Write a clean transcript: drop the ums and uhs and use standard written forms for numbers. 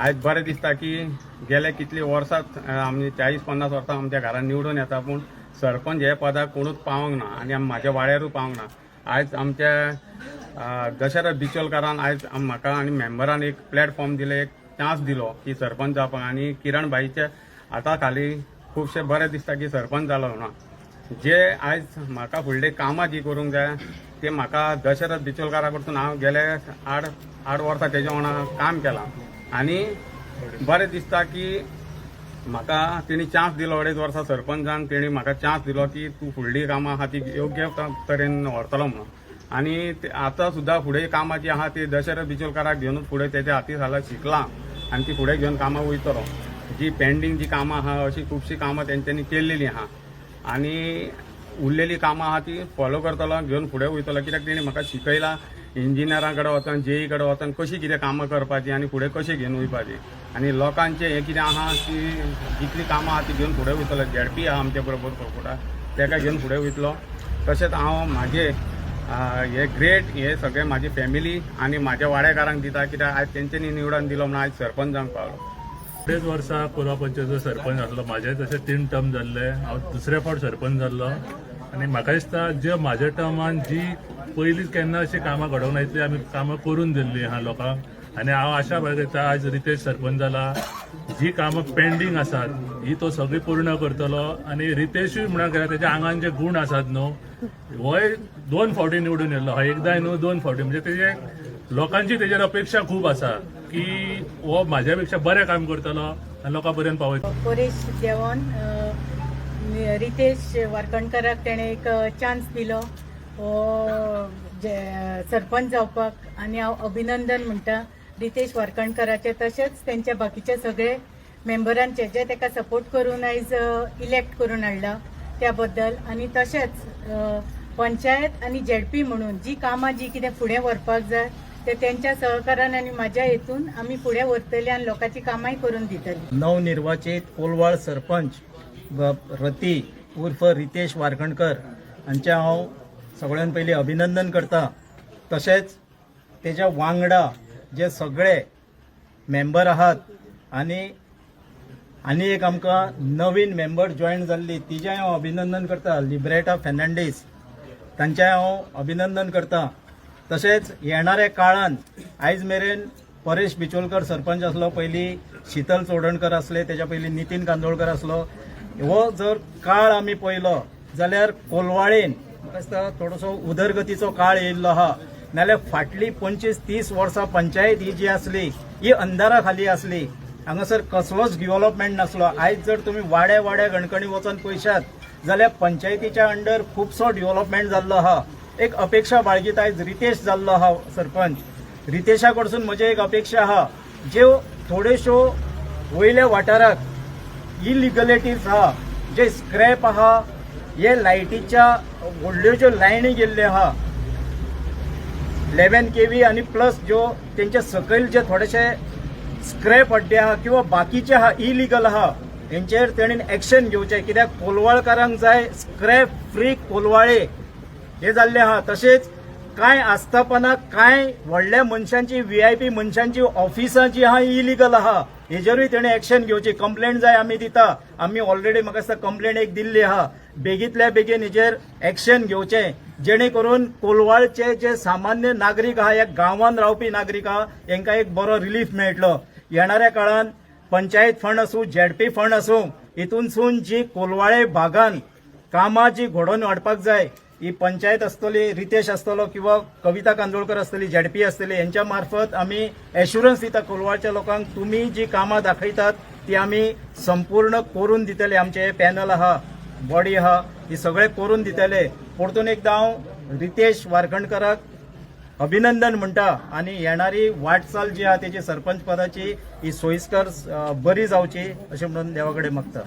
आज बरें दिसता की गेले कितली वर्सां आमी 40-50 वर्सां आमच्या घरान निवडून येता, पूण सरपंच हे पदाक कोणूच पावंक ना आनी म्हाज्या वाड्यारूय पावंक ना। आज आमच्या दशरथ बिचोलकारान आज म्हाका आनी मेंबरान एक प्लॅटफॉर्म दिले, एक चान्स दिलो की सरपंच जावपाक, आनी किरण भाईच्या हाता खाली खूबशे बरें दिसता की सरपंच जालो म्हणून। जे आज म्हाका फुडली कामां जी करूंक जाय ते म्हाका दशरथ बिचोलकारा कडसून हांव गेले 8 वर्सां तेज्या वांगडा काम केलां आनी बरें दिसता की म्हाका तेणी चान्स दिलो। 2.5 वर्सां सरपंच जावन तेणी म्हाका चान्स दिलो की तूं फुडली कामां आहा ती योग्य तरेन व्हरतलो म्हणून। आनी आतां सुद्दां फुडें कामां जी आहा ती दशरथ बिचोलकाराक घेवन फुडें तेच्या हाती खाला शिकलां आनी ती फुडें घेवन कामां वयतलो। जी पेंडींग जी कामां आहा अशी खुबशीं कामां तेंच्यांनी केल्लेलीं आहा आनी उरलेली कामां आहा ती फॉलो करतलो, घेवन फुडें वयतलो। कित्याक तेणी म्हाका शिकयलां इंजिनियरां कडेन वचून, जेई कडेन वचून कशी कितें कामां करपाची आनी फुडें कशी घेवन वयपाची आनी लोकांचें हें कितें आहा की जितली कामां आहा ती घेवन फुडें वयतलो। झेडपी आहा आमचे बरोबर कोरपोटा, तेका घेवन फुडें वयतलो। तशेंच हांव म्हाजे हे ग्रेट हे सगळे म्हाजी फॅमिली आनी म्हाज्या वाड्याकारांक दिता, कित्याक आज तेंच्यांनी निवडून दिलो म्हणून आज सरपंच जावंक पावलो। 2.5 वर्सां कोरवा पंचायतीचो सरपंच आसलो। म्हाजे तशें 3 टर्म जाल्ले, हांव दुसऱ्या फावट सरपंच जाल्लो आनी म्हाका दिसता जे म्हाज्या टर्मान जी पयलींच केन्ना अशी कामां घडोवंक ना इतली आमी कामां करून दिल्लीं आहा लोकांक। आनी हांव आशा बाळगीता आज रितेश सरपंच जाला, जी कामां पेंडींग आसात ही तो सगळी पूर्ण करतलो। आनी रितेशूय म्हणून गेल्यार तेच्या आंगान जे गूण आसात न्हू, होय 2 फावटी निवडून येयल्लो, हो एकदां न्हू 2 फावटी। म्हणजे तेजे लोकांची तेजेर अपेक्षा खूब आसा की हो म्हाज्या पेक्षा बरें काम करतलो आनी लोकां पर्यंत पावयतलो। परेश देवोन रितेश वारकणकाराक तेणें एक चान्स दिलो हो सरपंच जावपाक आनी हांव अभिनंदन म्हणटा रितेश वारकणकाराचे, तशेंच तेंच्या बाकीचे सगळे मेंबरांचे जे ताका सपोर्ट करून आयज इलेक्ट करून हाडला त्या बद्दल। आनी तशेंच पंचायत आनी झेडपी म्हणून जी कामां जी कितें फुडें व्हरपाक जाय ते तेंच्या सहकारान आनी म्हाज्या हेतून आमी फुडें व्हरतली आनी लोकांची कामांय करून दितली। नवनिर्वाचित कोलवाळ सरपंच रती उर्फ रितेश वारकणकर हांचे हांव सगळ्यान पयलीं अभिनंदन करता। तशेंच तेच्या वांगडा जे सगळे मेंबर आहात आनी एक आमकां नवीन मेंबर जॉयन जाल्ली तिजें हांव अभिनंदन करता, लिब्रेटा फेर्नांडीस, तांचें हांव अभिनंदन करता। तशेंच येणाऱ्या काळान आयज मेरेन परेश बिचोलकर सरपंच आसलो, पयलीं शीतल चोडणकर आसले, तेच्या पयलीं नितीन कांदोळकर आसलो। हो जर काळ आमी पळयलो जाल्यार कोलवाळेन म्हाका दिसता थोडोसो उदरगतीचो काळ येयल्लो आहा। नाल्यार फाटली 25-30 वर्सां पंचायत ही जी आसली ही अंधारा खाली आसली, हांगासर कसलोच डेव्हलपमेंट नासलो। आयज जर तुमी वाड्या वाड्या गणकणी वचून पळयशात जाल्यार पंचायतीच्या अंडर खुबसो डेव्हलपमेंट जाल्लो आहा। एक अपेक्षा बाळगीत आयज रितेश जाल्लो आहा सरपंच। रितेशा कडसून म्हजी एक अपेक्षा आहा, ज्यो थोड्योश्यो वयल्या वाठाराक इलिगलिटीज आहा, जे स्क्रॅप आहा, हे लायटीच्या व्हडल्यो ज्यो लायनी गेल्ल्यो आहा 11 kV आनी प्लस ज्यो तेंचे सकयल जे थोडेशे स्क्रॅप अड्डे आहा किंवा बाकीचे आहा इलिगल आहा, हेंचेर तेणीन एक्शन घेवचें। कित्याक कोलवाळकारांक जाय स्क्रॅप फ्री कोलवाळे हे जाल्ले आहा। तशेंच कांय आस्थापनां कांय व्हडल्या मनशांची VIP मनशांची ऑफिसां जी आहा इलिगल आहा, हेजेरूय तेणें एक्शन घेवची। कंप्लेंट जाय आमी दिता, आमी ऑलरेडी म्हाका दिसता कंप्लेंट एक दिल्ली आहा, बेगींतल्या बेगीन हेजेर एक्शन घेवचें, जेणे करून कोलवाळचे जे सामान्य नागरीक आहा, ह्या गांवांत रावपी नागरीक आहा, हांकां एक बरो रिलीफ मेळटलो। येणाऱ्या काळान पंचायत फंड आसूं, झेडपी फंड आसूं, हितूनसून जी कोलवाळे भागान कामां जी घडोवन हाडपाक जाय, ही पंचायत आसतली, रितेश आसतलो किंवा कविता कांदोळकर आसतली, झेडपी आसतली, यांच्या मार्फत आमी एश्युरन्स दिता कोलवाळच्या लोकांक, तुमी जी कामां दाखयतात ती आमी संपूर्ण करून दितले। आमचे पॅनल आहा, बॉडी आहा, ही सगळे करून दितले। परतून एकदा हांव रितेश वारकणकाराक अभिनंदन म्हणटा आनी येणारी वाटचाल जी आहा तेची सरपंच पदाची ही सोयीस्कर बरी जावची अशें म्हणून देवा कडेन मागता।